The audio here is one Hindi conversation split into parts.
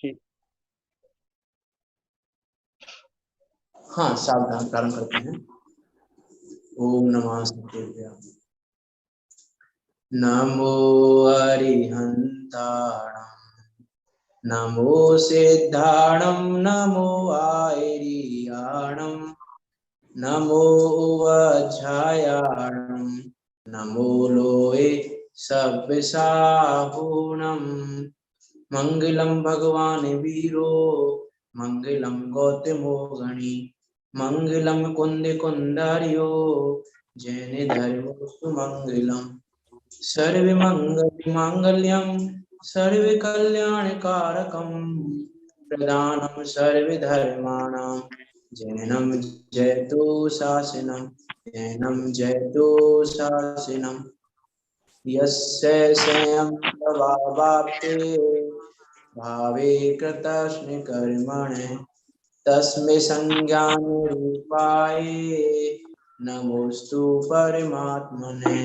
ठीक। हाँ, सावधान प्रारंभ करते हैं। ओम नमः शिवाय। नमो अरिहंताणं, नमो सिद्धाणं, नमो आयरियाणं, नमो वज्रायाणं, नमो लोए सव्यसाहूणं। मंगलम भगवान वीरो, मंगलम गौतमो गणी, मंगलम कुंद कुंदारियो, जैन धर्मस्तु मंगलम। सर्व मंगल मांगल्यम, सर्व कल्याण कारकम, प्रदानम सर्व धर्माणाम, जैनम जयतु शासनम, जैनम जयतु शासनम। यस्य स्वयं प्रभावाप्ते, भावे कृतस्मै कर्मणे, तस्मै संज्ञान रूपाय, नमोस्तु परमात्मने।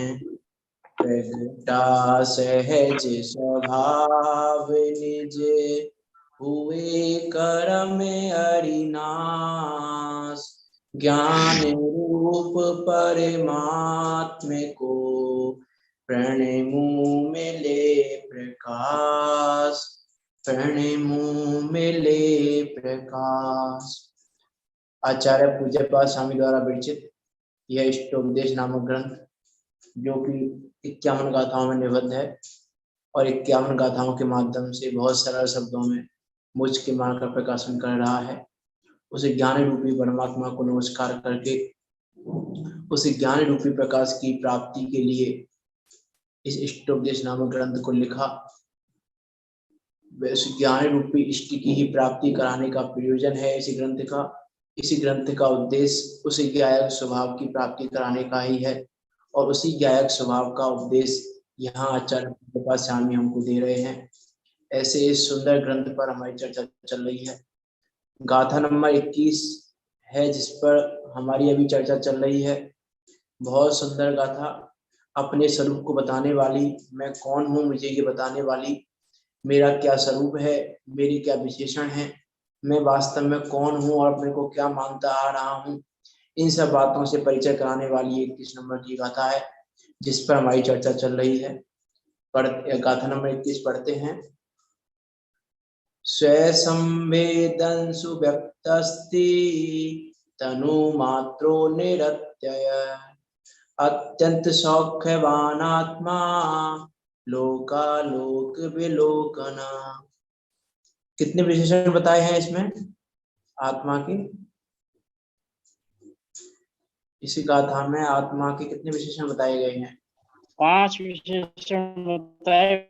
प्रगटा सहज स्वभाव निज, हुए कर्म अरिनाश। ज्ञान रूप परमात्म को, प्रणमु मिले प्रकाश, प्रणमु मिले प्रकाश। आचार्य पूज्य पाद स्वामी द्वारा विरचित यह इष्टोपदेश नामक ग्रंथ, जो कि 51 गाथाओं में निबद्ध है और 51 गाथाओं के माध्यम से बहुत सरल शब्दों में मुझ के मान का प्रकाशन कर रहा है। उस ज्ञान रूपी परमात्मा को नमस्कार करके उस ज्ञान रूपी प्रकाश की प्राप्ति के लिए इस इष्टोपदेश नामक ग्रंथ को लिखा। उस ज्ञान रूपी इष्ट की ही प्राप्ति कराने का प्रयोजन है इसी ग्रंथ का। इसी ग्रंथ का उद्देश्य उसी गायक स्वभाव की प्राप्ति कराने का ही है और उसी गायक स्वभाव का उपदेश यहाँ आचार्य प्रकाश स्वामी हमको दे रहे हैं। ऐसे इस सुंदर ग्रंथ पर हमारी चर्चा चल रही है। गाथा नंबर 21 है जिस पर हमारी अभी चर्चा चल रही है। बहुत सुंदर गाथा, अपने स्वरूप को बताने वाली, मैं कौन हूँ मुझे ये बताने वाली, मेरा क्या स्वरूप है, मेरी क्या विशेषण है, मैं वास्तव में कौन हूँ और अपने को क्या मानता आ रहा हूँ, इन सब बातों से परिचय कराने वाली 21 नंबर की गाथा है जिस पर हमारी चर्चा चल रही है। गाथा नंबर 21 पढ़ते हैं। स्वसंवेदन सुव्यक्तस्ति, तनु मात्रो निरत्यय, अत्यंत सौख्यवान आत्मा, लोकालोक विलोकना। कितने विशेषण बताए हैं इसमें आत्मा के? इसी गाथा में आत्मा के कितने विशेषण बताए गए हैं? 5 विशेषण बताए।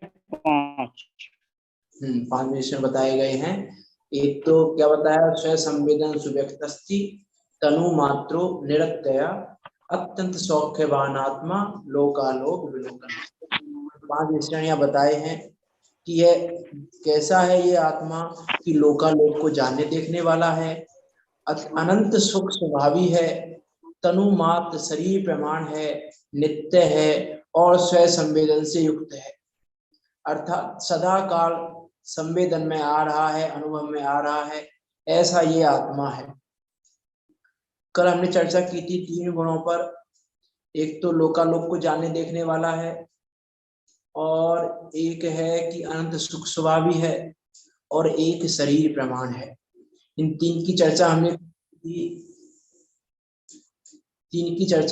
5 विशेषण बताए गए हैं। एक तो क्या बताया? स्व संवेदन सुव्यक्तस्ति, तनु मात्रो निरत्यय, अत्यंत सौख्यवान आत्मा, लोकालोक विलोकन। 5 विशेषण यहाँ बताए हैं कि यह कैसा है ये आत्मा, कि लोकालोक को जानने देखने वाला है, अनंत सुख स्वभावी है, तनु मात्र शरीर प्रमाण है, नित्य है और स्व संवेदन से युक्त है। अर्थात सदा काल संवेदन में आ रहा है, अनुभव में आ रहा है, ऐसा ये आत्मा है। कल हमने चर्चा की थी 3 गुणों पर। एक तो लोकालोक को जानने देखने वाला है, और एक है कि अनंत सुख स्वभावी है, और एक शरीर प्रमाण है। इन 3 की चर्चा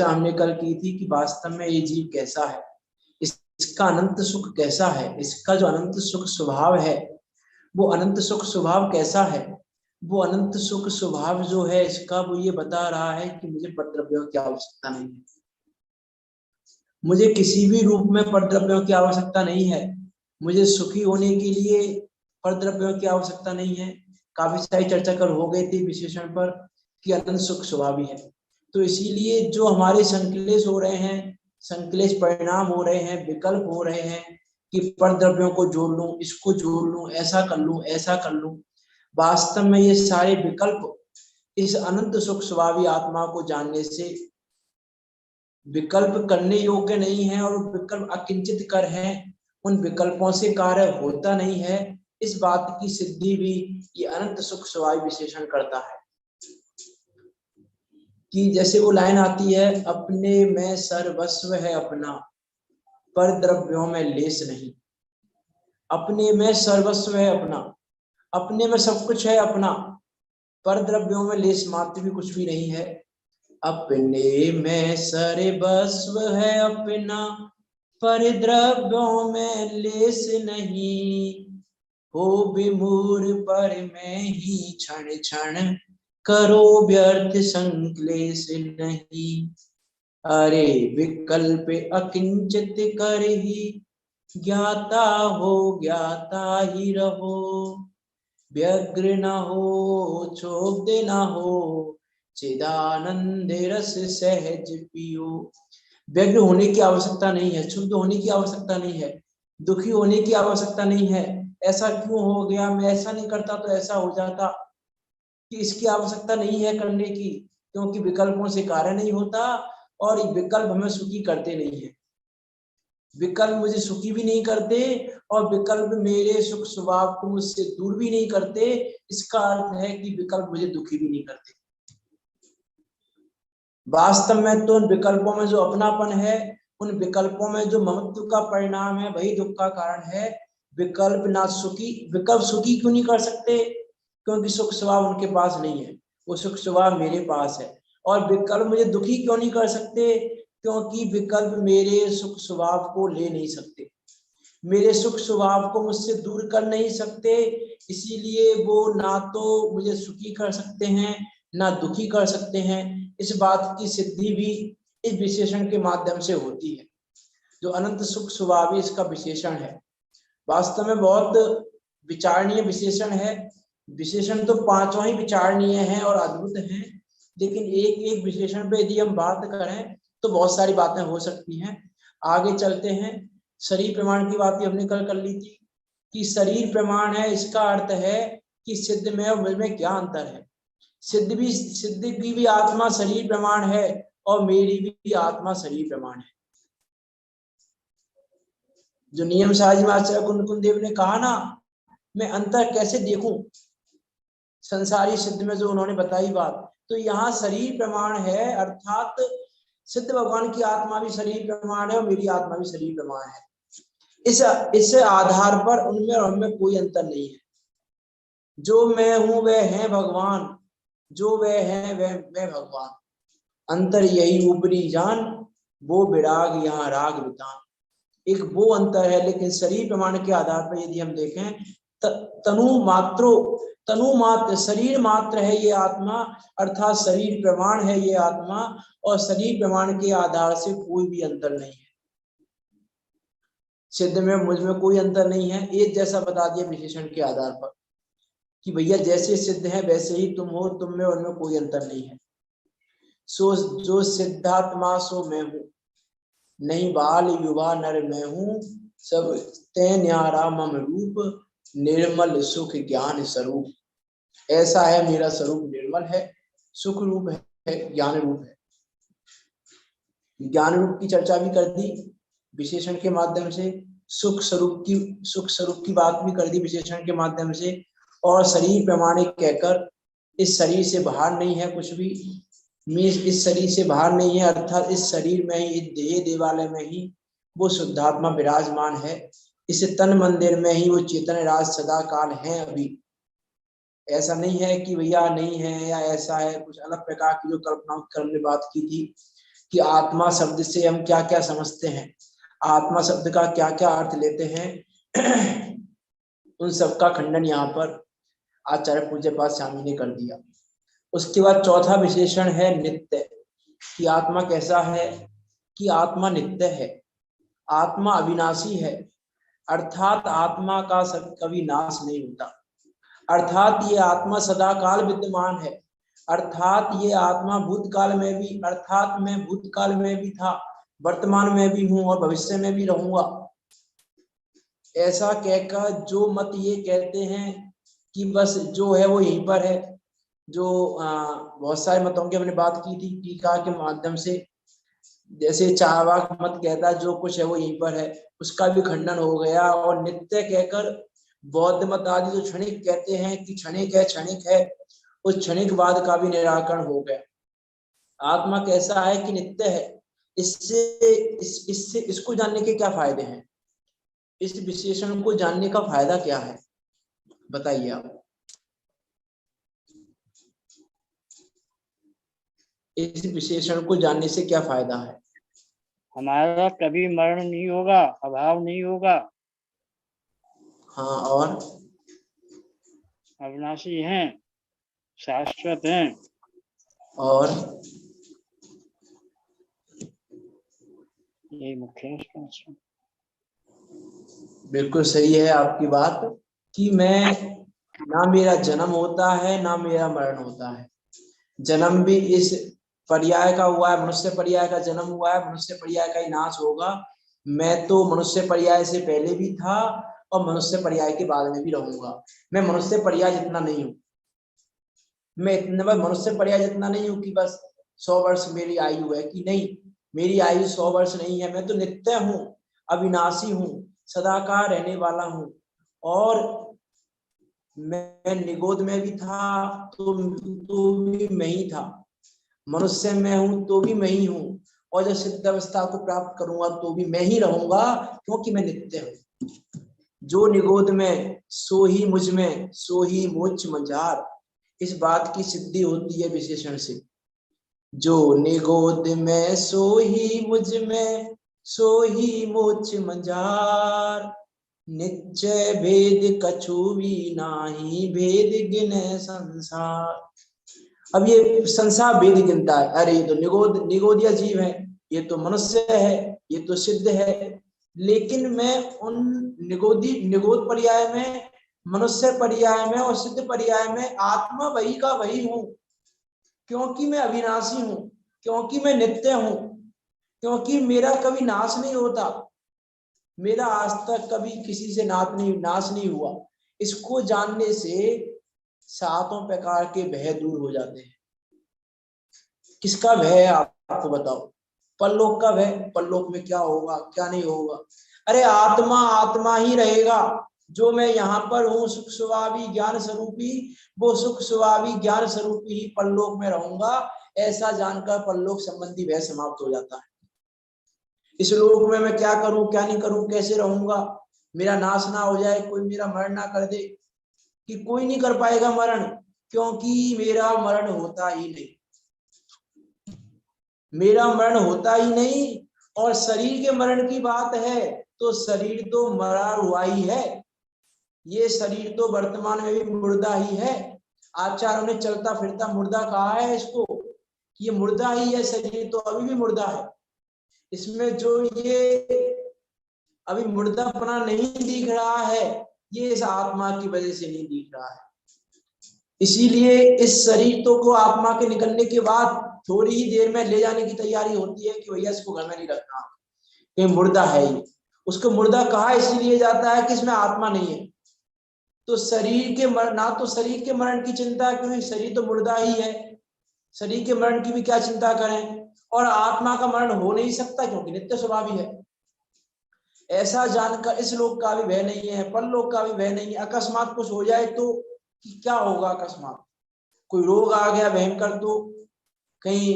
हमने कल की थी कि वास्तव में ये जीव कैसा है, इसका अनंत सुख कैसा है, इसका जो अनंत सुख स्वभाव है, वो अनंत सुख स्वभाव कैसा है। वो अनंत सुख स्वभाव जो है इसका, वो ये बता रहा है कि मुझे परद्रव्यों की आवश्यकता नहीं है, मुझे किसी भी रूप में परद्रव्यों की आवश्यकता नहीं है, मुझे सुखी होने के लिए परद्रव्यों की आवश्यकता नहीं है। काफी सारी चर्चा कर हो गई थी विशेषण पर कि अनंत सुख स्वभावी है। तो इसीलिए जो हमारे संक्लेश हो रहे हैं, संक्लेश परिणाम हो रहे हैं, विकल्प हो रहे हैं कि परद्रव्यों को जोड़ लूं, इसको जोड़ लूं, ऐसा कर लूं, ऐसा कर लूं, वास्तव में ये सारे विकल्प इस अनंत सुख स्वभावी आत्मा को जानने से विकल्प करने योग्य नहीं है और विकल्प अकिंचित कर हैं। उन विकल्पों से कार्य होता नहीं है, इस बात की सिद्धि भी ये अनंत सुख स्वभाव विशेषण करता है। कि जैसे वो लाइन आती है, अपने में सर्वस्व है अपना, पर द्रव्यों में लेस नहीं। अपने में सर्वस्व है अपना, अपने में सब कुछ है अपना, पर द्रव्यों में लेस मात्र भी कुछ भी नहीं है। अपने में सर्वस्व है अपना, पर द्रव्यों में लेस नहीं। हो विमूढ़ पर में ही क्षण क्षण, करो व्यर्थ संक्लेश नहीं। अरे विकल्प अकिंचित कर ही, ज्ञाता हो ज्ञाता ही रहो। व्यग्र न हो क्षोभ न हो, चिदानंद रस सहज पियो। व्यग्र होने की आवश्यकता नहीं है, क्षुब्ध होने की आवश्यकता नहीं है, दुखी होने की आवश्यकता नहीं है। ऐसा क्यों हो गया, मैं ऐसा नहीं करता तो ऐसा हो जाता, कि इसकी आवश्यकता नहीं है करने की, क्योंकि विकल्पों से कार्य नहीं होता और विकल्प हमें सुखी करते नहीं है। विकल्प मुझे सुखी भी नहीं करते और विकल्प मेरे सुख स्वभाव को मुझसे दूर भी नहीं करते। इसका अर्थ है कि विकल्प मुझे दुखी भी नहीं करते। वास्तव में तो उन विकल्पों में जो अपनापन है, उन विकल्पों में जो ममत्व का परिणाम है, वही दुख का कारण है। विकल्प सुखी क्यों नहीं कर सकते? क्योंकि सुख स्वभाव उनके पास नहीं है, वो सुख स्वभाव मेरे पास है। और विकल्प मुझे दुखी क्यों नहीं कर सकते? क्योंकि विकल्प मेरे सुख स्वभाव को ले नहीं सकते, मेरे सुख स्वभाव को मुझसे दूर कर नहीं सकते। इसीलिए वो ना तो मुझे सुखी कर सकते हैं, ना दुखी कर सकते हैं। इस बात की सिद्धि भी इस विशेषण के माध्यम से होती है। जो अनंत सुख स्वभावी इसका विशेषण है, वास्तव में बहुत विचारणीय विशेषण है। विशेषण तो पांचों ही विचारणीय हैं और अद्भुत हैं, लेकिन एक एक विशेषण पे यदि हम बात करें तो बहुत सारी बातें हो सकती हैं। आगे चलते हैं। शरीर प्रमाण की बात भी हमने कल कर ली थी कि शरीर प्रमाण है, इसका अर्थ है कि सिद्ध में और मुझ में क्या अंतर है। सिद्ध की भी आत्मा शरीर प्रमाण है और मेरी भी आत्मा शरीर प्रमाण है। जो नियम साहजी आचार्य कुंद देव ने कहा ना, मैं अंतर कैसे देखूं संसारी सिद्ध में, जो उन्होंने बताई बात, तो यहाँ शरीर प्रमाण है, अर्थात सिद्ध भगवान की आत्मा भी शरीर प्रमाण है और मेरी आत्मा भी शरीर प्रमाण है। इस आधार पर उनमें और हमें कोई अंतर नहीं है। जो मैं हूं वह है भगवान, जो वह है वह मैं भगवान। अंतर यही ऊपरी जान, वो विराग यहाँ राग वितान। एक वो अंतर है, लेकिन शरीर प्रमाण के आधार पर यदि हम देखें, तनु मात्र शरीर मात्र है ये आत्मा, अर्थात शरीर प्रमाण है ये आत्मा, और शरीर प्रमाण के आधार से कोई भी अंतर नहीं है। सिद्ध में मुझ में कोई अंतर नहीं है, एक जैसा बता दिया विशेषण के आधार पर कि भैया जैसे सिद्ध है वैसे ही तुम हो, तुम में उनमें कोई अंतर नहीं है। सो जो सिद्धात्मा सो मैं हूं, नहीं बाल युवा नर मैं हूं, सब ते न्यारा मम रूप, निर्मल सुख ज्ञान स्वरूप। ऐसा है मेरा स्वरूप, निर्मल है, सुख रूप है, ज्ञान रूप है। ज्ञान रूप की चर्चा भी कर दी विशेषण के माध्यम से, सुख स्वरूप की बात भी कर दी विशेषण के माध्यम से, और शरीर प्रमाणिक कहकर इस शरीर से बाहर नहीं है कुछ भी, इस शरीर से बाहर नहीं है, अर्थात इस शरीर में ही, इस देह देवालय में ही वो शुद्धात्मा विराजमान है। इस तन मंदिर में ही वो चेतन राज सदा काल है। अभी ऐसा नहीं है कि भैया नहीं है या ऐसा है कुछ अलग प्रकार की जो कल्पना करने बात की थी कि आत्मा शब्द से हम क्या क्या समझते हैं, आत्मा शब्द का क्या क्या अर्थ लेते हैं, उन सब का खंडन यहाँ पर आचार्य पूज्य पाद स्वामी ने कर दिया। उसके बाद चौथा विशेषण है नित्य, कि आत्मा कैसा है, कि आत्मा नित्य है, आत्मा अविनाशी है, अर्थात आत्मा का कभी नाश नहीं होता, अर्थात ये आत्मा सदा काल विद्यमान है, अर्थात ये आत्मा भूतकाल में भी, अर्थात मैं भूतकाल में भी था, वर्तमान में भी हूं और भविष्य में भी रहूंगा। ऐसा कहकर जो मत ये कहते हैं कि बस जो है वो यहीं पर है, जो बहुत सारे मतों की हमने बात की थी टीका के माध्यम से, जैसे चार्वाक मत कहता जो कुछ है वो यहीं पर है, उसका भी खंडन हो गया। और नित्य कहकर बौद्ध मत आदि जो क्षणिक कहते हैं कि क्षणिक है, उस क्षणिकवाद का भी निराकरण हो गया। आत्मा कैसा है कि नित्य है। इससे इसको जानने के क्या फायदे हैं? इस विशेषण को जानने का फायदा क्या है, बताइए आप। इस विशेषण को जानने से क्या फायदा है? हमारा कभी मरण नहीं होगा, अभाव नहीं होगा। हाँ, और अविनाशी हैं, शाश्वत हैं। और यही मुख्य है इसका। बिल्कुल सही है आपकी बात कि मैं ना मेरा जन्म होता है ना मेरा मरण होता है। जन्म भी इस पर्याय का हुआ है, मनुष्य पर्याय का जन्म हुआ है, मनुष्य पर्याय का ही नाश होगा। मैं तो मनुष्य पर्याय से पहले भी था और मनुष्य पर्याय के बाद में भी रहूंगा। मैं मनुष्य पर्याय जितना नहीं हूँ, मैं इतना मनुष्य पर्याय जितना नहीं हूँ कि बस 100 वर्ष मेरी आयु है, कि नहीं, मेरी आयु 100 वर्ष नहीं है। मैं तो नित्य हूँ, अविनाशी हूँ, सदा का रहने वाला हूँ। और मैं निगोद में भी था तो भी मैं ही था, मनुष्य में हूं तो भी मैं ही हूँ, और जब सिद्ध अवस्था को प्राप्त करूंगा तो भी मैं ही रहूंगा, क्योंकि मैं नित्य हूँ। जो निगोद में सो ही मुझ में, सो ही मोक्ष मझार। इस बात की सिद्धि होती है विशेषण से। जो निगोद में सो ही मुझ में, सो ही मोक्ष मझार। निश्चय भेद कछु भी नाही, भेद गिने संसार। अब ये संसार भेद गिनता है, अरे ये तो निगोदिया जीव है, ये तो मनुष्य है, ये तो सिद्ध है। लेकिन मैं उन निगोद पर्याय में, मनुष्य पर्याय में और सिद्ध पर्याय में आत्मा वही का वही हूं, क्योंकि मैं अविनाशी हूं, क्योंकि मैं नित्य हूं, क्योंकि मेरा कभी नाश नहीं होता। मेरा आज तक कभी किसी से नाश नहीं हुआ। इसको जानने से 7 प्रकार के भय दूर हो जाते हैं। किसका भय है आपको बताओ? परलोक का भय। परलोक में क्या होगा क्या नहीं होगा? अरे आत्मा आत्मा ही रहेगा। जो मैं यहाँ पर हूँ सुख स्वभावी ज्ञान स्वरूपी, वो सुख स्वभावी ज्ञान स्वरूपी ही परलोक में रहूंगा। ऐसा जानकर परलोक संबंधी भय समाप्त हो जाता है। इस लोक में मैं क्या करूं क्या नहीं करूं, कैसे रहूंगा, मेरा नाश ना हो जाए, कोई मेरा मरण ना कर दे, कि कोई नहीं कर पाएगा मरण, क्योंकि मेरा मरण होता ही नहीं। मेरा मरण होता ही नहीं। और शरीर के मरण की बात है तो शरीर तो मरा हुआ ही है। ये शरीर तो वर्तमान में भी मुर्दा ही है। आचार्यों ने चलता फिरता मुर्दा कहा है इसको, ये मुर्दा ही है, शरीर तो अभी भी मुर्दा है। इसमें जो ये अभी मुर्दापना नहीं दिख रहा है, ये इस आत्मा की वजह से नहीं दिख रहा है। इसीलिए इस शरीर तो को आत्मा के निकलने के बाद थोड़ी ही देर में ले जाने की तैयारी होती है कि भैया इसको घर में नहीं रखना, ये मुर्दा है। ये उसको मुर्दा कहा इसीलिए जाता है कि इसमें आत्मा नहीं है। तो शरीर के मरण, ना तो शरीर के मरण की चिंता, क्योंकि शरीर तो मुर्दा ही है, शरीर के मरण की भी क्या चिंता करें। और आत्मा का मरण हो नहीं सकता क्योंकि नित्य स्वभावी है। ऐसा जानकर इस लोक का भी भय नहीं है, परलोक का भी भय नहीं है। अकस्मात कुछ हो जाए तो कि क्या होगा? अकस्मात कोई रोग आ गया भयंकर, तो कहीं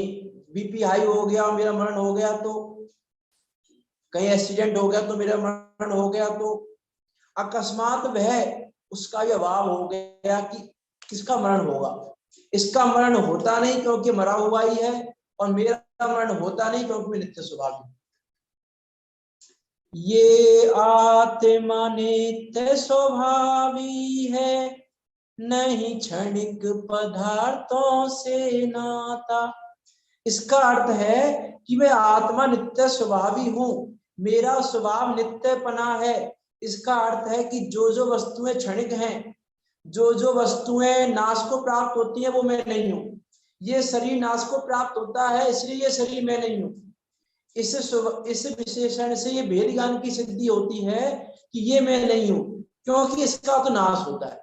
बीपी हाई हो गया और मेरा मरण हो गया, तो कहीं एक्सीडेंट हो गया तो मेरा मरण हो गया, तो अकस्मात भय उसका भी अभाव हो गया कि किसका मरण होगा। इसका मरण होता नहीं क्योंकि मरा हुआ ही है, और मेरा मरण होता नहीं क्योंकि मैं नित्य स्वभावी। ये आत्मा नित्य स्वभावी है, नहीं क्षणिक पदार्थों से नाता। इसका अर्थ है कि मैं आत्मा नित्य स्वभावी हूँ, मेरा स्वभाव नित्यपना है। इसका अर्थ है कि जो जो वस्तुएं क्षणिक हैं, जो जो वस्तुएं नाश को प्राप्त होती हैं, वो मैं नहीं हूँ। ये शरीर नाश को प्राप्त होता है, इसलिए ये शरीर मैं नहीं हूँ। इस विशेषण से ये भेद ज्ञान की सिद्धि होती है कि ये मैं नहीं हूँ, क्योंकि इसका तो नाश होता है,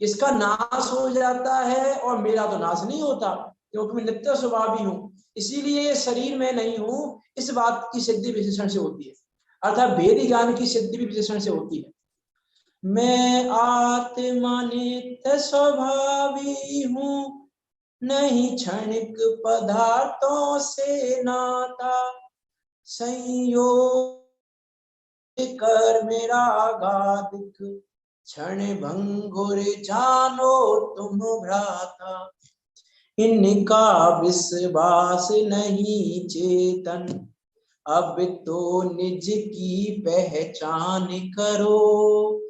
इसका नाश हो जाता है, और मेरा तो नाश नहीं होता क्योंकि मैं नित्य स्वभावी हूँ। इसीलिए ये शरीर में नहीं हूँ, इस बात की सिद्धि विशेषण से होती है। अर्थात भेद ज्ञान की सिद्धि भी विशेषण से होती है। मैं आत्मा नित्य स्वभावी हूँ, नहीं क्षणिक पदार्थों से नाता, संयोग कर मेरा गादिक, क्षण भंगुर जानो तुम भ्राता, इनका विश्वास नहीं चेतन, अब तो निज की पहचान करो,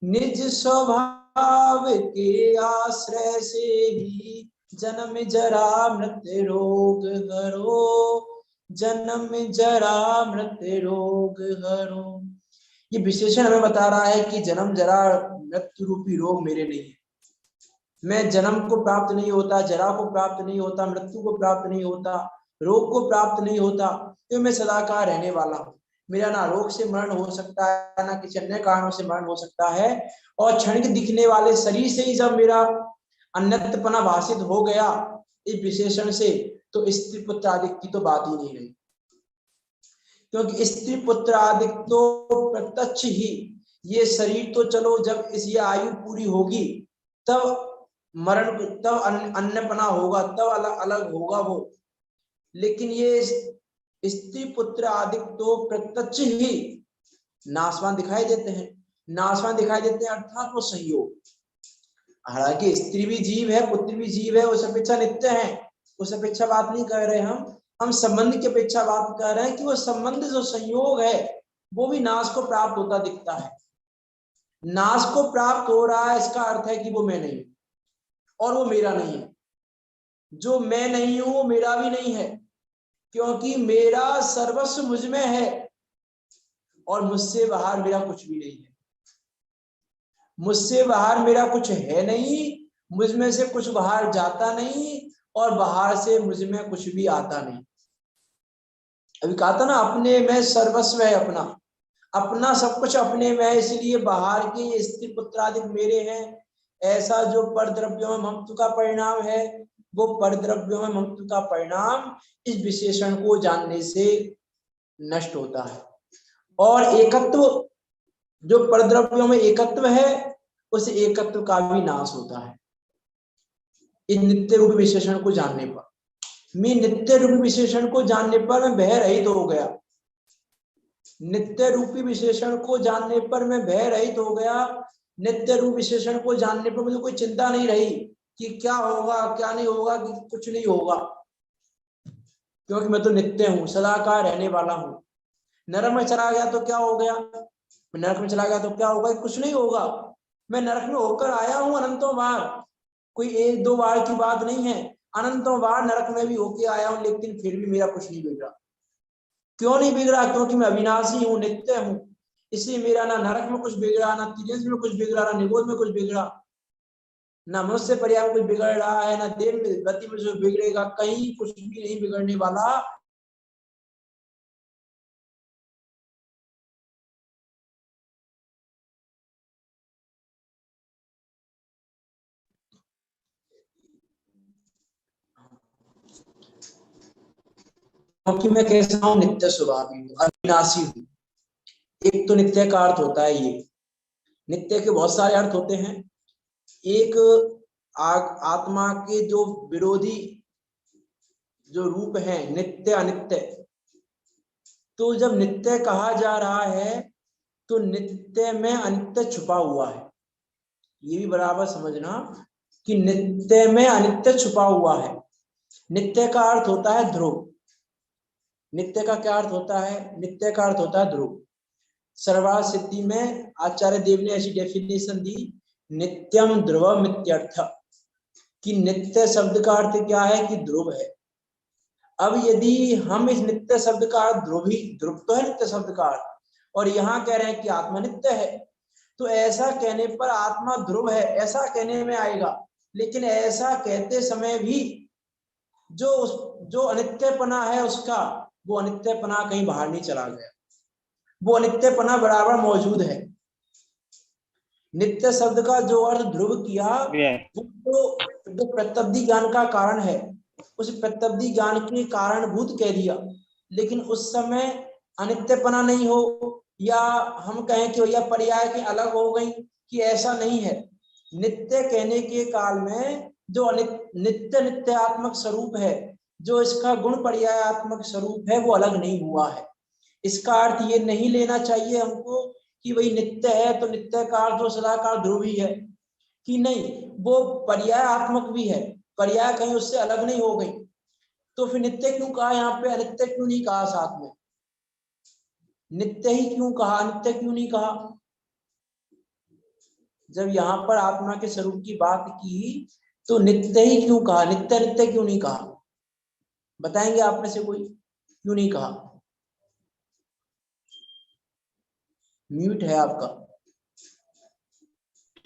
निज स्वभाव के आश्रय से ही जन्म जरा मृत्यु रोग हरो, जन्म जरा मृत्यु रोग हरो। ये विशेषण हमें बता रहा है कि जन्म जरा मृत्यु रूपी रोग मेरे नहीं है। मैं जन्म को प्राप्त नहीं होता, जरा को प्राप्त नहीं होता, मृत्यु को प्राप्त नहीं होता, रोग को प्राप्त नहीं होता, तो मैं सदाकाल रहने वाला हूँ। मेरा ना रोग से मरण हो सकता है, ना किसी अन्य कारणों से मरण हो सकता है। और क्षणिक दिखने वाले शरीर से ही जब मेरा अन्यत्पना भाषित हो गया इस विशेषण से, तो स्त्री पुत्र आदि की तो बात ही नहीं रही, क्योंकि स्त्री पुत्र आदि तो प्रत्यक्ष ही, ये शरीर तो चलो जब इस आयु पूरी होगी तब मरण, तब अन्यपना होगा, तब अलग अलग होगा वो, लेकिन ये स्त्री पुत्र आदि तो प्रत्यक्ष ही नाशवान दिखाई देते हैं। नाशवान दिखाई देते हैं अर्थात वो संयोग। हालांकि स्त्री भी जीव है, पुत्र भी जीव है, उस अपेक्षा नित्य है, उस अपेक्षा बात नहीं कर रहे हम संबंध की अपेक्षा बात कर रहे हैं कि वो संबंध जो संयोग है वो भी नाश को प्राप्त होता दिखता है। नाश को प्राप्त हो रहा है, इसका अर्थ है कि वो मैं नहीं और वो मेरा नहीं है। जो मैं नहीं हूं वो मेरा भी नहीं है, क्योंकि मेरा सर्वस्व मुझ में है और मुझसे बाहर मेरा कुछ भी नहीं है। मुझसे बाहर मेरा कुछ है नहीं, मुझ में से कुछ बाहर जाता नहीं और बाहर से मुझ में कुछ भी आता नहीं। अभी कहा था ना, अपने में सर्वस्व है, अपना अपना सब कुछ अपने में है, इसलिए बाहर के स्त्री पुत्र आदि मेरे हैं। ऐसा जो परद्रव्यों में ममत्व का परिणाम है, वो परद्रव्यों में ममत्व का परिणाम इस विशेषण को जानने से नष्ट होता है। और एकत्व, जो परद्रव्यों में एकत्व है, उस एकत्व का भी नाश होता है इस नित्य रूप विशेषण को जानने पर। मैं नित्य रूप विशेषण को जानने पर मैं भय रहित हो गया। नित्य रूपी विशेषण को जानने पर मैं भय रहित हो गया। नित्य रूप विशेषण को जानने पर मुझे कोई चिंता नहीं रही कि क्या होगा क्या नहीं होगा, कि कुछ नहीं होगा, क्योंकि मैं तो नित्य हूँ, सदाकाल रहने वाला हूँ। नरक में चला गया तो क्या हो गया, नरक में चला गया तो क्या होगा, कुछ नहीं होगा। मैं नरक में होकर आया हूँ अनंतों बार, कोई एक दो बार की बात नहीं है, अनंतों बार नरक में भी होके आया हूँ, लेकिन फिर भी मेरा कुछ नहीं बिगड़ा। क्यों नहीं बिगड़ा? क्योंकि मैं अविनाशी हूँ, नित्य हूँ, इसलिए मेरा ना नरक में कुछ बिगड़ा, ना तिर्यक में कुछ बिगड़ा, ना निगोद में कुछ बिगड़ा, ना मनुष्य पर्याय में कुछ बिगड़ रहा है, ना देव में गति में जो बिगड़ेगा, कहीं कुछ भी नहीं बिगड़ने वाला। क्योंकि मैं कैसा हूँ, नित्य स्वभावी हूँ, अविनाशी हूँ। एक तो नित्य का अर्थ होता है, ये नित्य के बहुत सारे अर्थ होते हैं। एक आत्मा के जो विरोधी जो रूप है, नित्य अनित्य, तो जब नित्य कहा जा रहा है तो नित्य में अनित्य छुपा हुआ है, ये भी बराबर समझना कि नित्य में अनित्य छुपा हुआ है। नित्य का अर्थ होता है ध्रुव। नित्य का क्या अर्थ होता है? नित्य का अर्थ होता है ध्रुव। सर्वार्थ सिद्धि में आचार्य देव ने ऐसी डेफिनेशन दी, नित्यम ध्रुवम इत्यर्थ, कि नित्य शब्द का अर्थ क्या है कि ध्रुव है। अब यदि हम इस नित्य शब्द का अर्थ ध्रुव तो है नित्य शब्द का अर्थ, और यहाँ कह रहे हैं कि आत्मा नित्य है, तो ऐसा कहने पर आत्मा ध्रुव है ऐसा कहने में आएगा, लेकिन ऐसा कहते समय भी जो अनित्यपना है उसका, वो अनित्यपना कहीं बाहर नहीं चला गया, वो अनित्यपना बराबर मौजूद है। नित्य शब्द का जो अर्थ ध्रुव किया, वो जो प्रत्यब्धि ज्ञान का कारण है, उस प्रत्यब्धि ज्ञान के कारणभूत कह दिया, लेकिन उस समय अनित्यपना नहीं हो, या हम कहें कि भैया पर्याय के अलग हो गई, कि ऐसा नहीं है। नित्य कहने के काल में जो नित्य नित्यात्मक स्वरूप है, जो इसका गुण पर्यायात्मक स्वरूप है, वो अलग नहीं हुआ है। इसका अर्थ ये नहीं लेना चाहिए हमको कि वही नित्य है तो नित्य का अर्थ वो सदाकाल ध्रुव ही है, कि नहीं, वो पर्यायात्मक भी है, पर्याय कहीं उससे अलग नहीं हो गई। तो फिर नित्य क्यों कहा यहाँ पे, अनित्य क्यों नहीं कहा साथ में? नित्य ही क्यों कहा, अनित्य क्यों नहीं कहा? जब यहाँ पर आत्मा के स्वरूप की बात की तो नित्य ही क्यों कहा, नित्य नित्य क्यों नहीं कहा? बताएंगे आप में से कोई, क्यों नहीं कहा? म्यूट है आपका।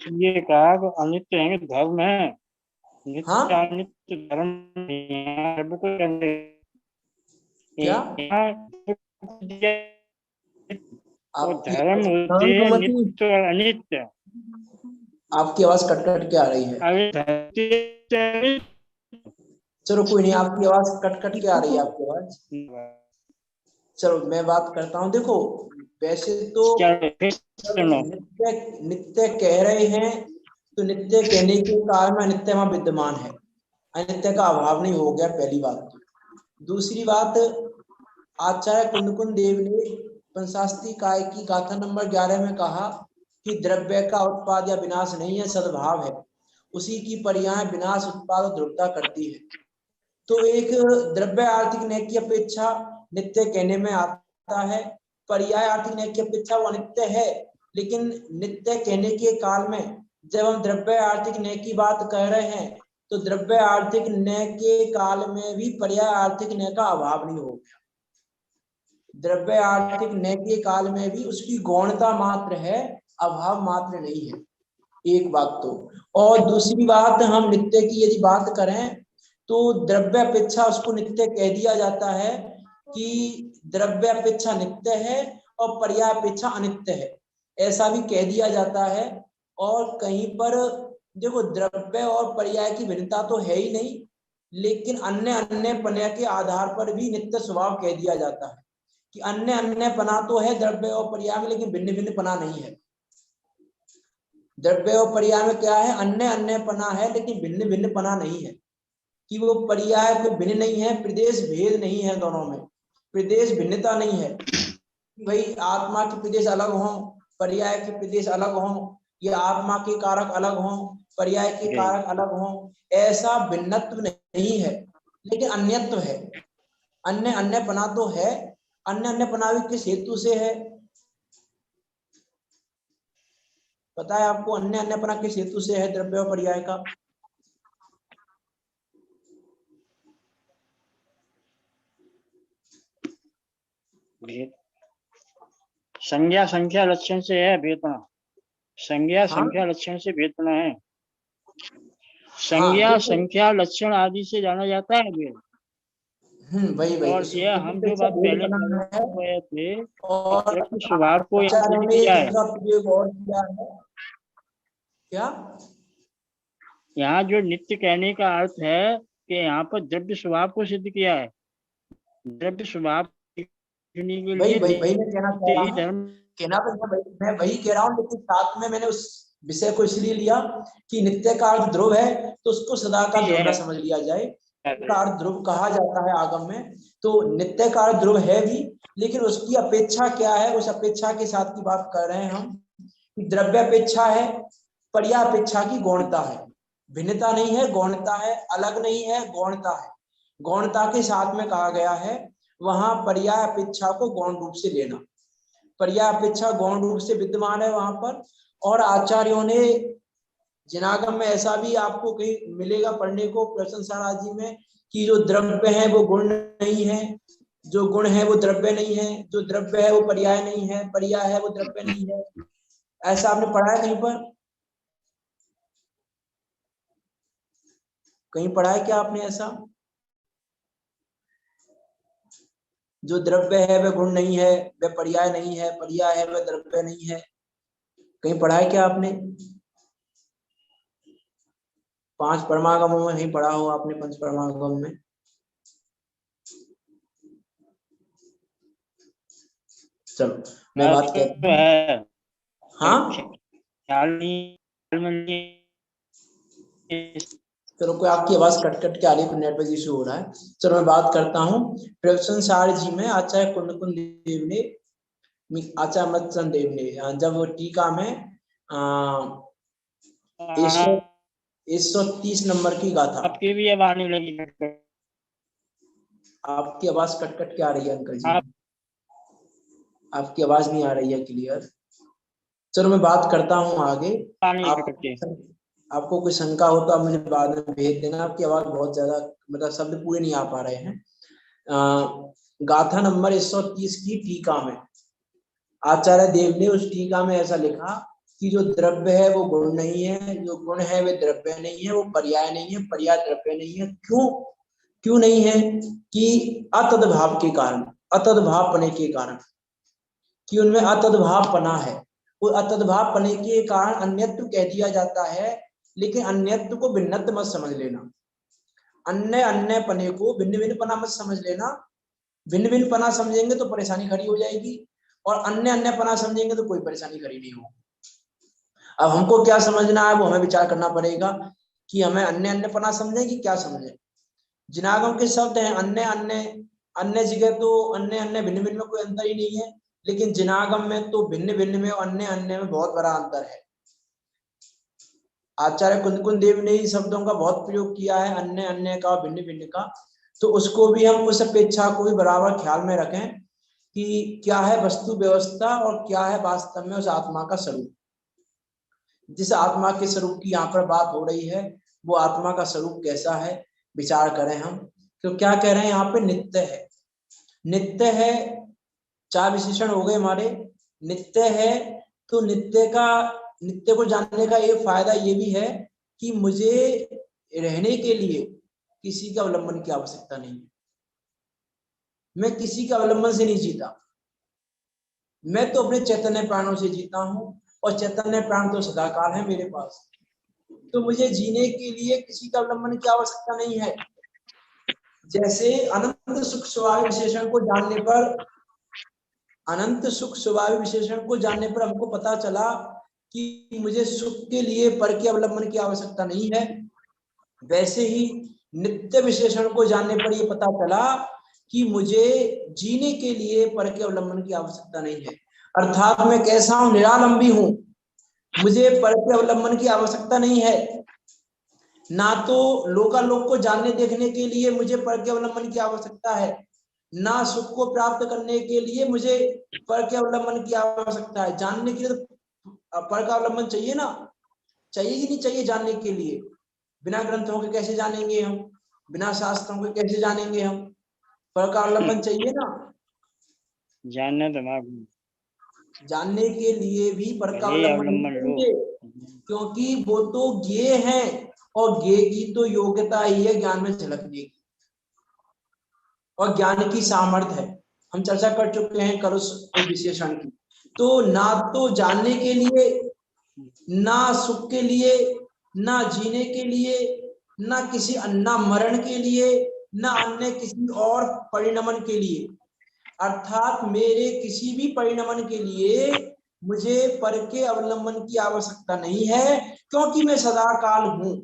ये कहा कि अनित्य है, धर्म है, नित्य हाँ अनित्य धर्म नहीं है, सब को कहते क्या? हैं। वो आपकी धर्म होती है शांतमति नित्य और अनित्य। आपकी आवाज कट कट के आ रही है। अरे धरती चलो कोई नहीं, आपकी आवाज कट कट के आ रही है, आपकी आवाज। चलो मैं बात करता हूँ। देखो वैसे तो सुनो, नित्य नित्य कह रहे हैं तो नित्य कहने के काल में अनित्य वहां विद्यमान है, अनित्य का अभाव नहीं हो गया, पहली बात तो। दूसरी बात, आचार्य कुंदकुंद देव ने पंचाशती काय की गाथा नंबर 11 में कहा कि द्रव्य का उत्पाद या विनाश नहीं है, सद्भाव है, उसी की पर्याय विनाश उत्पाद और ध्रुवता करती है। तो एक द्रव्य आर्थिक न्याय की अपेक्षा नित्य कहने में आता है, पर्याय आर्थिक न्याय की अपेक्षा वो अनित्य है। लेकिन नित्य कहने के काल में जब हम द्रव्य आर्थिक न्याय की बात कह रहे हैं तो द्रव्य आर्थिक न्याय के काल में भी पर्याय आर्थिक न्याय का अभाव नहीं हो गया। द्रव्य आर्थिक न्याय के काल में भी उसकी गौणता मात्र है, अभाव मात्र नहीं है, एक बात तो। और दूसरी बात, हम नित्य की यदि बात करें तो द्रव्य अपेक्षा उसको नित्य कह दिया जाता है कि द्रव्य अपेक्षा नित्य है और पर्याय अपेक्षा अनित्य है, ऐसा भी कह दिया जाता है। और कहीं पर देखो द्रव्य और पर्याय की भिन्नता तो है ही नहीं, लेकिन अन्य अन्य पन्या के आधार पर भी नित्य स्वभाव कह दिया जाता है कि अन्य अन्य पना तो है द्रव्य और पर्याय में, लेकिन भिन्न भिन्न पना नहीं है। द्रव्य और पर्याय में क्या है, अन्य अन्य पना है लेकिन भिन्न भिन्न पना नहीं है, कि वो पर्याय कोई भिन्न नहीं है, प्रदेश भेद नहीं है, दोनों में प्रदेश भिन्नता नहीं है कि भाई आत्मा के प्रदेश अलग हों, पर्याय के प्रदेश अलग हों, या आत्मा के कारक अलग हों, पर्याय के कारक अलग हों, ऐसा भिन्नत्व नहीं है, लेकिन अन्यत्व है। अन्य अन्य पना तो है, अन्य अन्य पना भी किस हेतु से है पता है आपको? अन्य अन्य पना किस हेतु से है द्रव्य और पर्याय का? संज्ञा संख्या लक्षण से है भेदना, संज्ञा हाँ संख्या लक्षण से भेदना है, संज्ञा हाँ संख्या लक्षण आदि से जाना जाता है भेद। वही वही और यह हम जो बात भेद पहले बना है। कर रहे थे कि और द्रव्य स्वभाव को यहाँ आचार्यों सिद्ध ने किया है। दूसरा प्रयोग और किया है, क्या? यहाँ जो नित्य कहने का अर्थ है कि यहाँ पर द्रव्य स्वभाव को सिद्ध किया है, द्रव्य स्वभाव के वही लिए वही वही मैं कहना चाह नित्य रहा ही हूँ, धर्म। कहना तो मैं वही कह रहा हूँ, लेकिन साथ में मैंने उस विषय को इसलिए लिया कि नित्य का अर्थ ध्रुव है तो उसको सदा का ध्रुव न समझ लिया जाए। का अर्थ ध्रुव कहा जाता है आगम में, तो नित्य का अर्थ ध्रुव है भी, लेकिन उसकी अपेक्षा क्या है, उस अपेक्षा के साथ की बात कर रहे हैं हम कि द्रव्य अपेक्षा है, पर्याय अपेक्षा की गौणता है, भिन्नता नहीं है, गौणता है, अलग नहीं है, गौणता है। गौणता के साथ में कहा गया है, वहां पर्याय अपेक्षा को गौण रूप से लेना, पर्याय अपेक्षा गौण रूप से विद्यमान है वहां पर। और आचार्यों ने जिनागम में ऐसा भी आपको कहीं मिलेगा पढ़ने को प्रश्न साराजी में कि जो द्रव्य है वो गुण नहीं है, जो गुण है वो द्रव्य नहीं है, जो द्रव्य है वो पर्याय नहीं है, पर्याय है वो द्रव्य नहीं है। ऐसा आपने पढ़ा है कहीं पर? कहीं पढ़ा है क्या आपने ऐसा? जो द्रव्य है वह गुण नहीं है, वह पर्याय नहीं है, पर्याय है वह द्रव्य नहीं है, कहीं पढ़ा है क्या आपने? 5 परमागमों में नहीं पढ़ा हो आपने? पंच परमागम में चलो मैं बात कहता हूँ। है हाँ ख्याल नहीं। चलो, कोई आपकी आवाज कट कट के आ रही है, नेटवर्क इशू हो रहा है। चलो मैं बात करता हूँ। प्रवचन सार जी में आचार्य कुंडकुंद देव ने, आचार्य अमृतचंद देव ने जब वो टीका में 130 नंबर की गाथा। आपकी भी आवाज नहीं लगी। आपकी आवाज कट कट के आ रही है अंकल जी, आप आपकी आवाज नहीं आ रही है क्लियर। चलो मैं बात करता हूँ आगे। आपको कोई शंका हो तो आप मुझे बाद में भेज देना। आपकी आवाज बहुत ज्यादा, मतलब शब्द पूरे नहीं आ पा रहे हैं। गाथा नंबर 130 की टीका में आचार्य देव ने उस टीका में ऐसा लिखा कि जो द्रव्य है वो गुण नहीं है, जो गुण है वे द्रव्य नहीं है, वो पर्याय नहीं है, पर्याय द्रव्य नहीं है। क्यों नहीं है? कि अतद्भाव के कारण, अतद्भाव पने के कारण, कि उनमें अतद्भाव पना है। वो अतद्भाव पने के कारण अन्यत्व कह दिया जाता है, लेकिन अन्यत्व को भिन्नत्व मत समझ लेना। अन्य अन्य पने को भिन्न भिन्न पना मत समझ लेना। भिन्न भिन्न पना समझेंगे तो परेशानी खड़ी हो जाएगी, और अन्य अन्य पना समझेंगे तो कोई परेशानी खड़ी नहीं होगी। अब हमको क्या समझना है वो हमें विचार करना पड़ेगा कि हमें अन्य अन्य पना समझे कि क्या समझे। जिनागम के शब्द हैं अन्य अन्य, अन्य जगह तो अन्य अन्य भिन्न भिन्न में कोई अंतर ही नहीं है, लेकिन जिनागम में तो भिन्न भिन्न में और अन्य अन्य में बहुत बड़ा अंतर है। आचार्य कुंदकुंद देव ने इन शब्दों का बहुत प्रयोग किया है, अन्य अन्य का, भिन्न भिन्न का। तो उसको भी हम, उस अपेक्षा को भी बराबर ख्याल में रखें कि क्या है वस्तु व्यवस्था और क्या है वास्तव में उस आत्मा का स्वरूप। जिस आत्मा के स्वरूप की यहाँ पर बात हो रही है वो आत्मा का स्वरूप कैसा है, विचार करें हम। तो क्या कह रहे हैं यहाँ पे? नित्य है। नित्य है, 4 विशेषण हो गए हमारे। नित्य है तो नित्य को जानने का एक फायदा ये भी है कि मुझे रहने के लिए किसी के अवलंबन की आवश्यकता नहीं है। मैं किसी के अवलंबन से नहीं जीता, मैं तो अपने चैतन्य प्राणों से जीता हूँ, और चैतन्य प्राण तो सदाकाल है मेरे पास। तो मुझे जीने के लिए किसी का अवलंबन की आवश्यकता नहीं है। जैसे अनंत सुख स्वभाव विशेषण को जानने पर, अनंत सुख स्वभाव विशेषण को जानने पर हमको पता चला कि मुझे सुख के लिए पर के अवलंबन की आवश्यकता नहीं है, वैसे ही नित्य विशेषण को जानने पर यह पता चला कि मुझे जीने के लिए पर के अवलंबन की आवश्यकता नहीं है। अर्थात मैं कैसा हूं? निरालंबी हूं, मुझे पर के अवलंबन की आवश्यकता नहीं है। ना तो लोकालोक को जानने देखने के लिए मुझे पर के अवलंबन की आवश्यकता है, ना सुख को प्राप्त करने के लिए मुझे पर के अवलंबन की आवश्यकता है। जानने के लिए तो पर का अवलंबन चाहिए ना, चाहिए कि नहीं चाहिए? जानने के लिए बिना ग्रंथों के कैसे जानेंगे हम, बिना शास्त्रों के कैसे जानेंगे हम? पर का अवलंबन चाहिए ना। जानने के लिए भी पर का अवलंबन चाहिए, क्योंकि वो तो ज्ञेय है, और ज्ञेय की तो योग्यता ही है ज्ञान में झलकने की, और ज्ञान की सामर्थ्य है। हम चर्चा कर चुके हैं कल उस विशेषण की। तो ना तो जानने के लिए, ना सुख के लिए, ना जीने के लिए, ना किसी अन्ना मरण के लिए, ना अन्य किसी और परिणमन के लिए। अर्थात मेरे किसी भी परिणमन के लिए मुझे पर के अवलंबन की आवश्यकता नहीं है, क्योंकि मैं सदाकाल हूं।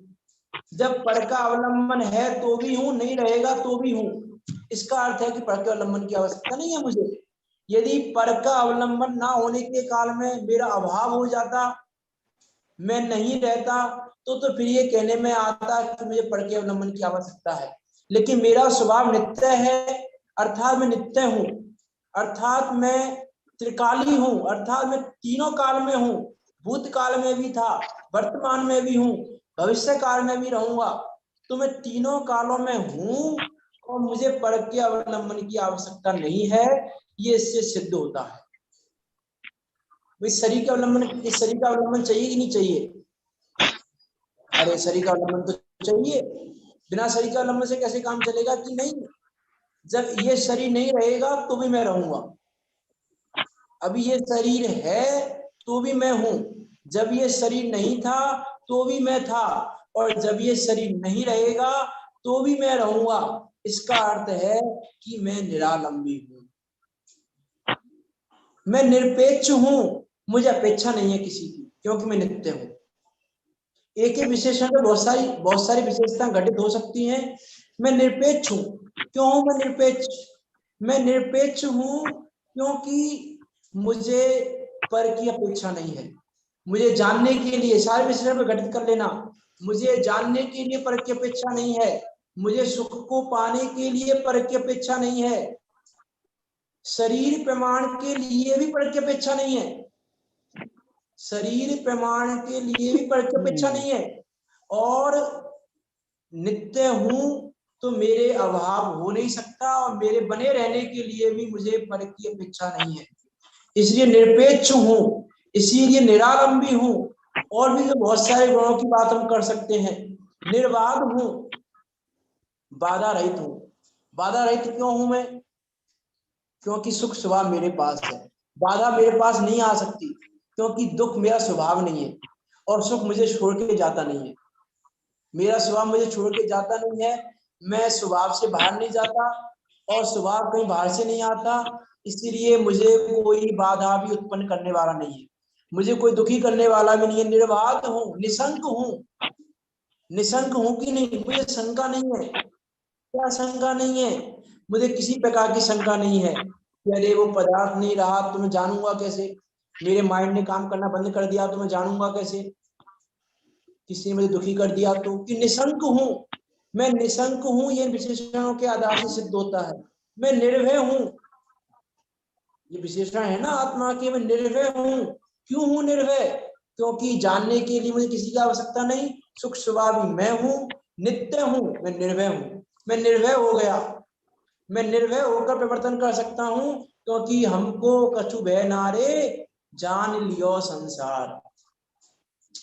जब पर का अवलंबन है तो भी हूं, नहीं रहेगा तो भी हूं। इसका अर्थ है कि पर के अवलंबन की आवश्यकता नहीं है मुझे। यदि पर का अवलंबन ना होने के काल में मेरा अभाव हो जाता, मैं नहीं रहता, तो फिर ये कहने में आता कि मुझे पर के अवलंबन की आवश्यकता है। लेकिन मेरा स्वभाव नित्य है, अर्थात मैं नित्य हूं, अर्थात मैं त्रिकाली हूं, अर्थात मैं तीनों काल में हूं। भूतकाल में भी था, वर्तमान में भी हूं, भविष्य काल में भी रहूंगा। तो मैं तीनों कालों में हूं, और मुझे पर के अवलंबन की आवश्यकता नहीं है। ये इससे सिद्ध होता है। इस शरीर का अवलंबन, इस शरीर का अवलंबन चाहिए कि नहीं चाहिए? अरे शरीर का अवलंबन तो चाहिए, बिना शरीर का अवलंबन से कैसे काम चलेगा? कि नहीं, जब ये शरीर नहीं रहेगा तो भी मैं रहूंगा। अभी ये शरीर है तो भी मैं हूं, जब ये शरीर नहीं था तो भी मैं था, और जब ये शरीर नहीं रहेगा तो भी मैं रहूंगा। इसका अर्थ है कि मैं निरालंबी हूं। मैं निरपेक्ष हूं, मुझे अपेक्षा नहीं है किसी की, क्योंकि मैं नित्य हूं। एक ही विशेषण में बहुत सारी विशेषताएं घटित हो सकती हैं। मैं निरपेक्ष हूं। क्यों हूं मैं निरपेक्ष? मैं निरपेक्ष हूं क्योंकि मुझे पर की अपेक्षा नहीं है। मुझे जानने के लिए सारे विशेषण में घटित कर लेना। मुझे जानने के लिए पर की अपेक्षा नहीं है। मुझे सुख को पाने के लिए पर की अपेक्षा नहीं है। शरीर प्रमाण के लिए भी पर की अपेक्षा नहीं है। शरीर प्रमाण के लिए भी पर की अपेक्षा नहीं है। और नित्य हूं तो मेरे अभाव हो नहीं सकता, और मेरे बने रहने के लिए भी मुझे पर की अपेक्षा नहीं है। इसलिए निरपेक्ष हूं, इसीलिए निरालंबी हूं, और भी जो बहुत सारे गुणों की बात हम कर सकते हैं। निर्बाध हूं, बाधा रहित हूं। बाधा रहित क्यों हूं मैं? क्योंकि सुख स्वभाव मेरे पास है। बाधा मेरे पास नहीं आ सकती, क्योंकि दुख मेरा स्वभाव नहीं है, और सुख मुझे छोड़ के जाता नहीं है। मेरा स्वभाव मुझे छोड़ के जाता नहीं है। मैं स्वभाव से बाहर नहीं जाता, और स्वभाव कहीं बाहर से नहीं आता। इसीलिए मुझे कोई बाधा भी उत्पन्न करने वाला नहीं है, मुझे कोई दुखी करने वाला भी नहीं है। निर्बाध हूँ, निशंक हूँ। निशंक हूँ कि नहीं? मुझे शंका नहीं है। क्या शंका नहीं है? मुझे किसी प्रकार की शंका नहीं है कि अरे वो पदार्थ नहीं रहा तो मैं जानूंगा कैसे, मेरे माइंड ने काम करना बंद कर दिया तो मैं जानूंगा कैसे, किसी ने मुझे दुखी कर दिया तो। कि निशंक हूं, मैं निशंक हूं, ये विशेषणों के आधार से सिद्ध होता है। मैं निर्भय हूं, ये विशेषण है ना आत्मा के। मैं निर्भय हूं। क्यों हूं निर्भय? क्योंकि जानने के लिए मुझे किसी की आवश्यकता नहीं। सुख स्वभावी मैं हूं, नित्य हूं, मैं निर्भय हूं। मैं निर्भय हो गया। मैं निर्भय होकर प्रवर्तन कर सकता हूं, क्योंकि हमको कछु भय नारे, जान लियो संसार।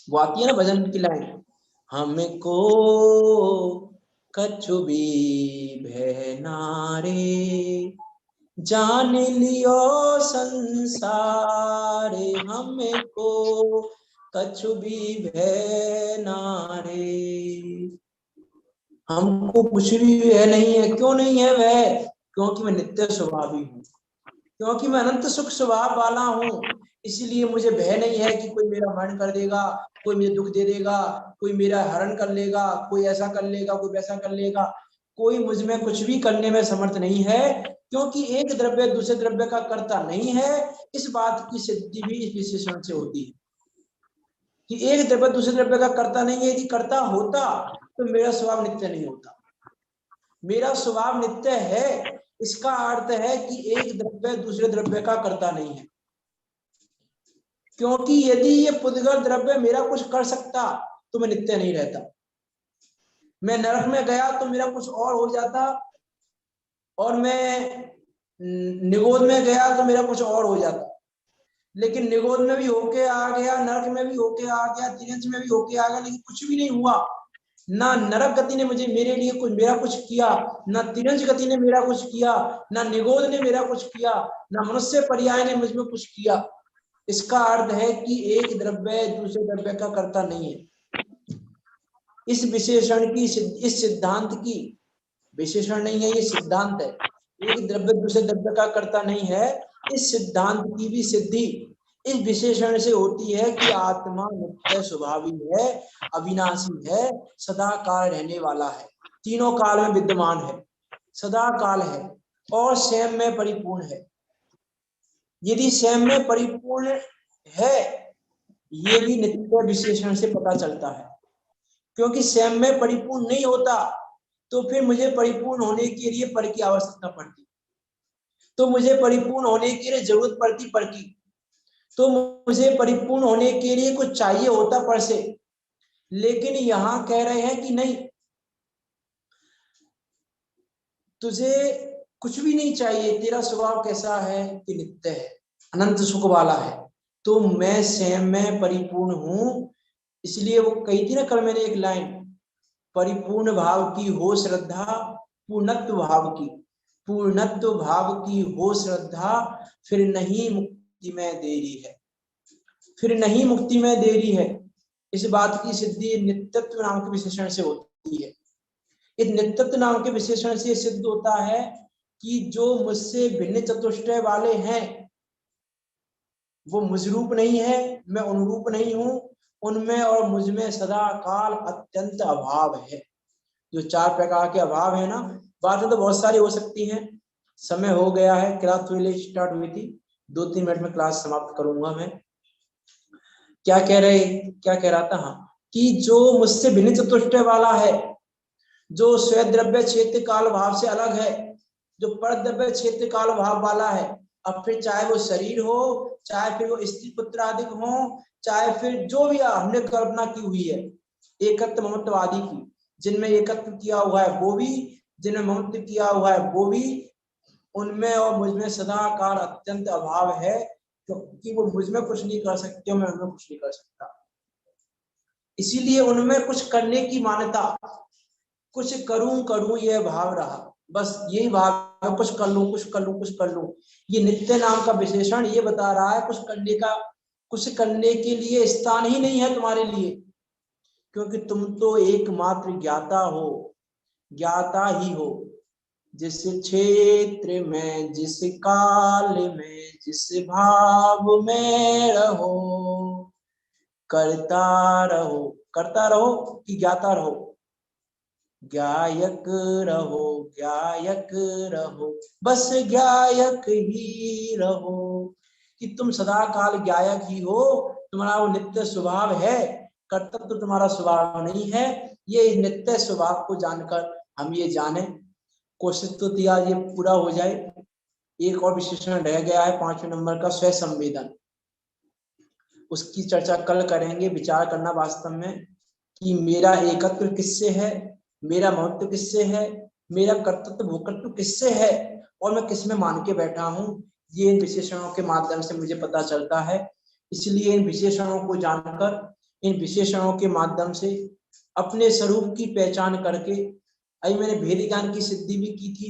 वो आती है ना भजन की लाइन, हमको कछु भी भय नारे, जान लियो संसारे। हमको कछु भी भय नारे, हमको कुछ भी वह नहीं है। क्यों नहीं है वह? क्योंकि मैं नित्य स्वभावी हूँ, क्योंकि मैं अनंत सुख स्वभाव वाला हूँ। इसलिए मुझे भय नहीं है कि कोई मेरा मरण कर देगा, कोई मुझे दुख दे देगा, कोई मेरा हरण कर लेगा, कोई ऐसा कर लेगा, कोई वैसा कर लेगा। कोई मुझ में कुछ भी करने में समर्थ नहीं है, क्योंकि एक द्रव्य दूसरे द्रव्य का कर्ता नहीं है। इस बात की सिद्धि भी इस विशेषण से होती है कि एक द्रव्य दूसरे द्रव्य का कर्ता नहीं है। यदि कर्ता होता तो मेरा स्वभाव नित्य नहीं होता। मेरा स्वभाव नित्य है, इसका अर्थ है कि एक द्रव्य दूसरे द्रव्य का कर्ता नहीं है। क्योंकि यदि ये पुद्गल द्रव्य मेरा कुछ कर सकता तो मैं नित्य नहीं रहता। मैं नरक में गया तो मेरा कुछ और हो जाता, और मैं निगोद में गया तो मेरा कुछ और हो जाता। लेकिन निगोद में भी होके आ गया, नरक में भी होके आ गया, तिरंज में भी होके आ गया, लेकिन कुछ भी नहीं हुआ। ना नरक गति ने मुझे मेरे लिए कुछ मेरा कुछ किया, ना तिरंज गति ने मेरा कुछ किया, ना निगोद ने मेरा कुछ किया, ना मनुष्य पर्याय ने मुझ में कुछ किया। इसका अर्थ है कि एक द्रव्य दूसरे द्रव्य का कर्ता नहीं है। इस विशेषण की, इस सिद्धांत की, विशेषण नहीं है ये सिद्धांत है, एक द्रव्य दूसरे द्रव्य का कर्ता नहीं है। इस सिद्धांत की भी सिद्धि इस विशेषण से होती है कि आत्मा नित्य स्वभावी है, अविनाशी है, सदा काल रहने वाला है, तीनों काल में विद्यमान है, सदा काल है, और स्वयं में परिपूर्ण है। यदि स्वयं में परिपूर्ण है, ये भी नित्य विशेषण से पता चलता है। क्योंकि स्वयं में परिपूर्ण नहीं होता तो फिर मुझे परिपूर्ण होने के लिए पर की आवश्यकता पड़ती, तो मुझे परिपूर्ण होने के लिए जरूरत पड़ती पर की, तो मुझे परिपूर्ण होने के लिए कुछ चाहिए होता पर से। लेकिन यहां कह रहे हैं कि नहीं, तुझे कुछ भी नहीं चाहिए, तेरा स्वभाव कैसा है कि नित्य है, अनंत सुख वाला है। तो मैं स्वयं में परिपूर्ण हूं। इसलिए वो कही थी ना कल मैंने एक लाइन, परिपूर्ण भाव की हो श्रद्धा, पूर्णत्व भाव की, पूर्णत्व भाव की हो श्रद्धा, फिर नहीं मुक्ति में देरी है, फिर नहीं मुक्ति में देरी है। इस बात की सिद्धि नित्यत्व नाम के विशेषण से होती है। इस नित्यत्व नाम के विशेषण से सिद्ध होता है कि जो मुझसे भिन्न चतुष्टय वाले हैं, वो मुझ रूप नहीं है, मैं उन रूप नहीं हूँ, उनमें और मुझ में सदा काल अत्यंत अभाव है। जो 4 प्रकार के अभाव है ना, बातें तो बहुत सारी हो सकती हैं। समय हो गया है, क्लास पहले स्टार्ट हुई थी, 2-3 मिनट में क्लास समाप्त करूंगा मैं। क्या कह रहा था, हाँ, कि जो मुझसे भिन्न चतुष्टय वाला है, जो स्वद्रव्य क्षेत्र काल भाव से अलग है, जो परद्रव्य क्षेत्र काल भाव वाला है, अब फिर चाहे वो शरीर हो, चाहे फिर वो स्त्री पुत्र आदि हो, चाहे फिर जो भी हमने कल्पना की हुई है एकत्व ममत्ववादी की, जिनमें एकत्व किया हुआ है वो भी, जिनमें ममत्व किया हुआ है वो भी, उनमें और मुझ में सदा काल अत्यंत अभाव है, क्योंकि वो मुझ में कुछ नहीं कर सकते, मैं उनमें कुछ नहीं कर सकता। इसीलिए उनमें कुछ करने की मान्यता, कुछ करूं यह भाव रहा, बस यही भाव, कुछ कर लूं। ये नित्य नाम का विशेषण ये बता रहा है कुछ करने के लिए स्थान ही नहीं है तुम्हारे लिए, क्योंकि तुम तो एकमात्र ज्ञाता ही हो, जिस क्षेत्र में, जिस काल में, जिस भाव में रहो, करता रहो कि ज्ञाता रहो, ज्ञायक रहो, बस ज्ञायक ही रहो, कि तुम सदा काल ज्ञायक ही हो, तुम्हारा वो नित्य स्वभाव है, कर्तव्य तो तुम्हारा स्वभाव नहीं है। ये नित्य स्वभाव को जानकर हम ये जाने, कोशिश तो दिया ये पूरा हो जाए। एक और विशेषण रह गया है 5वें नंबर का, स्वयं संवेदन, उसकी चर्चा कल करेंगे। विचार करना वास्तव में कि मेरा एकत्व किससे है, मेरा महत्व किससे है, मेरा कर्तव्य भोक्तृत्व किससे है, और मैं किसमें मान के बैठा हूँ, ये इन विशेषणों के माध्यम से मुझे पता चलता है। इसलिए इन विशेषणों को जानकर, इन विशेषणों के माध्यम से अपने स्वरूप की पहचान करके, अभी मैंने भेद ज्ञान की सिद्धि भी की थी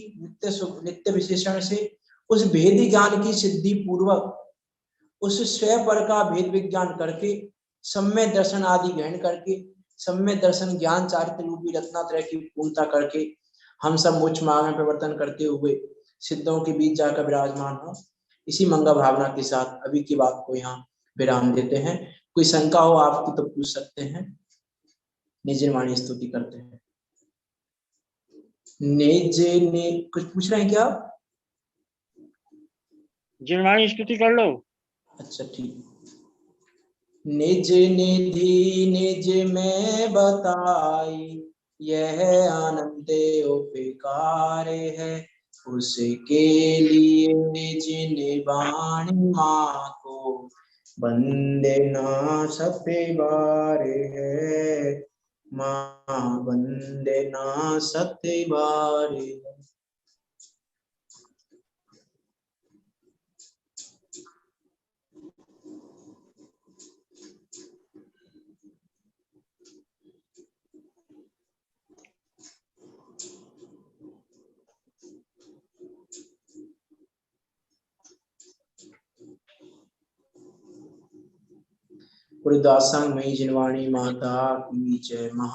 नित्य विशेषण से, उस भेद ज्ञान की सिद्धि पूर्वक उस स्वयं पर का भेद विज्ञान करके, सम्य दर्शन आदि ग्रहण करके, सम्य दर्शन ज्ञान चारित्र रूपी रत्नात्रय की पूर्णता करके, हम सब मोक्ष मार्ग में प्रवर्तन करते हुए सिद्धों के बीच जाकर विराजमान हो। इसी मंगल भावना के साथ अभी की बात को यहाँ विराम देते हैं। कोई शंका हो आपकी तो पूछ सकते हैं। निज वाणी स्तुति करते हैं। कुछ पूछ रहे हैं क्या आप? जिनवाणी स्तुति कर लो। अच्छा ठीक। निज निधि निज में बताई, यह आनंद उपकार है, उसके लिए निज निवाणी माँ को बंदे ना सते बार है, माँ बंदे ना सते बार है। पुरदासं मई जिनवाणी माता की जय।